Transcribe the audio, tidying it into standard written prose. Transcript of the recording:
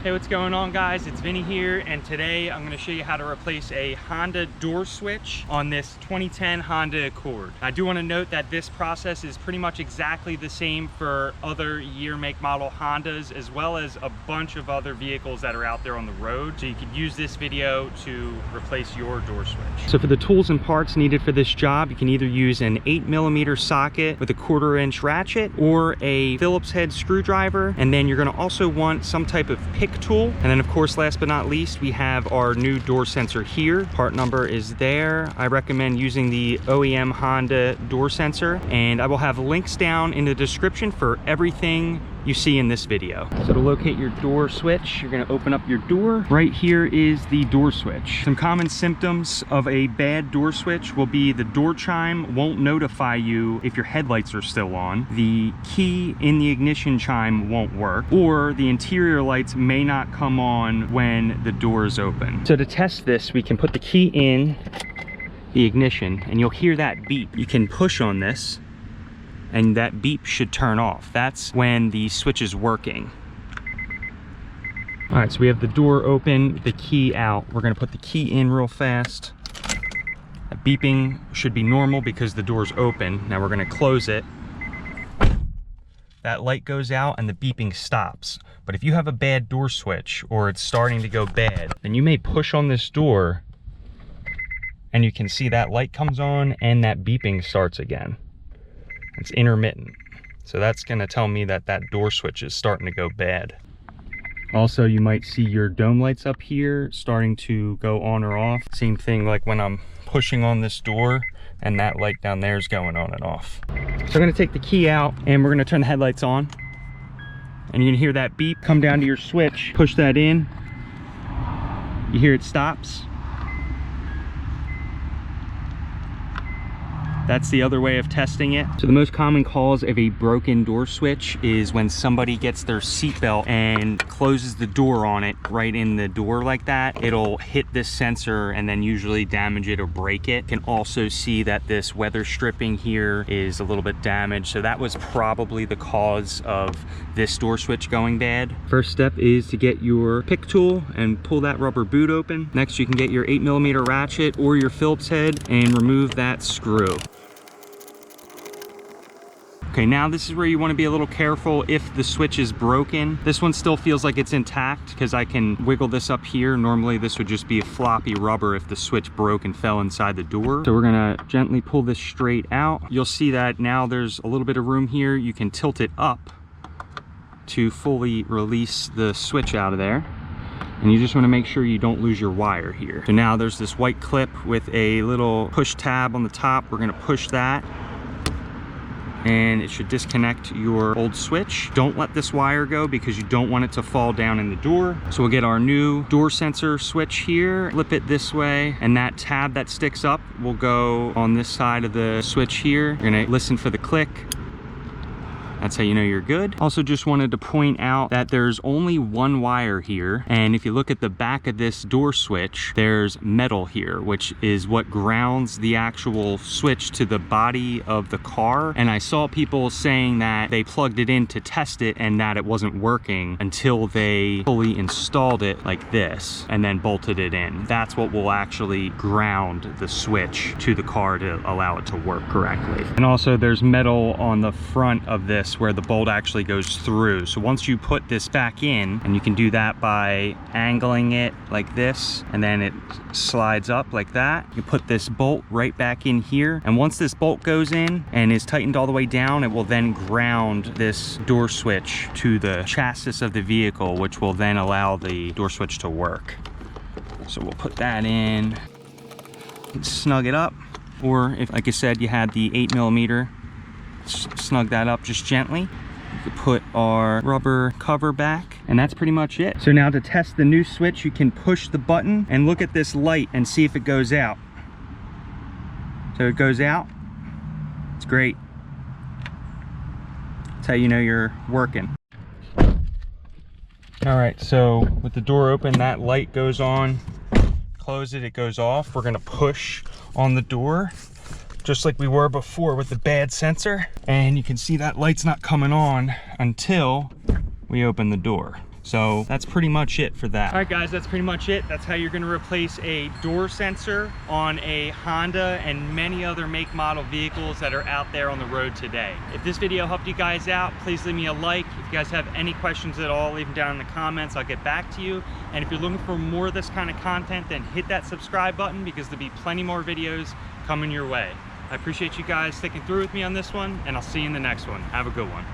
Hey, what's going on, guys? It's Vinny here, and today I'm going to show you how to replace a Honda door switch on this 2010 Honda Accord. I do want to note that this process is pretty much exactly the same for other year, make, model Hondas, as well as a bunch of other vehicles that are out there on the road. So you could use this video to replace your door switch. So for the tools and parts needed for this job, you can either use an 8mm socket with a 1/4" ratchet or a Phillips head screwdriver, and then you're going to also want some type of pick tool. And then of course, last but not least, we have our new door sensor here. Part number is there. I recommend using the OEM Honda door sensor, and I will have links down in the description for everything you see in this video. So to locate your door switch, you're going to open up your door. Right here is the door switch. Some common symptoms of a bad door switch will be the door chime won't notify you if your headlights are still on, the key in the ignition chime won't work, or the interior lights may not come on when the door is open. So to test this, we can put the key in the ignition and you'll hear that beep. You can push on this and that beep should turn off. That's when the switch is working. All right, so we have the door open, the key out. We're gonna put the key in real fast. That beeping should be normal because the door's open. Now we're gonna close it. That light goes out and the beeping stops. But if you have a bad door switch or it's starting to go bad, then you may push on this door and you can see that light comes on and that beeping starts again. It's intermittent. So that's gonna tell me that that door switch is starting to go bad. Also, you might see your dome lights up here starting to go on or off. Same thing like when I'm pushing on this door and that light down there is going on and off. So I'm gonna take the key out and we're gonna turn the headlights on. And you're gonna hear that beep, come down to your switch, push that in. You hear it stops. That's the other way of testing it. So the most common cause of a broken door switch is when somebody gets their seatbelt and closes the door on it right in the door like that. It'll hit this sensor and then usually damage it or break it. You can also see that this weather stripping here is a little bit damaged. So that was probably the cause of this door switch going bad. First step is to get your pick tool and pull that rubber boot open. Next, you can get your 8mm ratchet or your Phillips head and remove that screw. Okay, now this is where you want to be a little careful if the switch is broken. This one still feels like it's intact because I can wiggle this up here. Normally this would just be a floppy rubber if the switch broke and fell inside the door. So we're gonna gently pull this straight out. You'll see that now there's a little bit of room here. You can tilt it up to fully release the switch out of there. And you just want to make sure you don't lose your wire here. So now there's this white clip with a little push tab on the top. We're gonna push that, and it should disconnect your old switch. Don't let this wire go because you don't want it to fall down in the door. So we'll get our new door sensor switch here, flip it this way, and that tab that sticks up will go on this side of the switch here. You're gonna listen for the click. That's how you know you're good. Also just wanted to point out that there's only one wire here, and if you look at the back of this door switch, there's metal here, which is what grounds the actual switch to the body of the car. And I saw people saying that they plugged it in to test it and that it wasn't working until they fully installed it like this and then bolted it in. That's what will actually ground the switch to the car to allow it to work correctly. And also there's metal on the front of this where the bolt actually goes through. So once you put this back in, and you can do that by angling it like this, and then it slides up like that. You put this bolt right back in here, and once this bolt goes in and is tightened all the way down, it will then ground this door switch to the chassis of the vehicle, which will then allow the door switch to work. So we'll put that in, snug it up, or if, like I said, you had the 8mm, snug that up just gently. We could put our rubber cover back, and that's pretty much it. So now to test the new switch, you can push the button and look at this light and see if it goes out. So it goes out. It's great. That's how you know you're working. All right, so with the door open, that light goes on. Close it, it goes off. We're gonna push on the door just like we were before with the bad sensor. And you can see that light's not coming on until we open the door. So that's pretty much it for that. All right guys, that's pretty much it. That's how you're gonna replace a door sensor on a Honda and many other make model vehicles that are out there on the road today. If this video helped you guys out, please leave me a like. If you guys have any questions at all, leave them down in the comments. I'll get back to you. And if you're looking for more of this kind of content, then hit that subscribe button because there'll be plenty more videos coming your way. I appreciate you guys sticking through with me on this one, and I'll see you in the next one. Have a good one.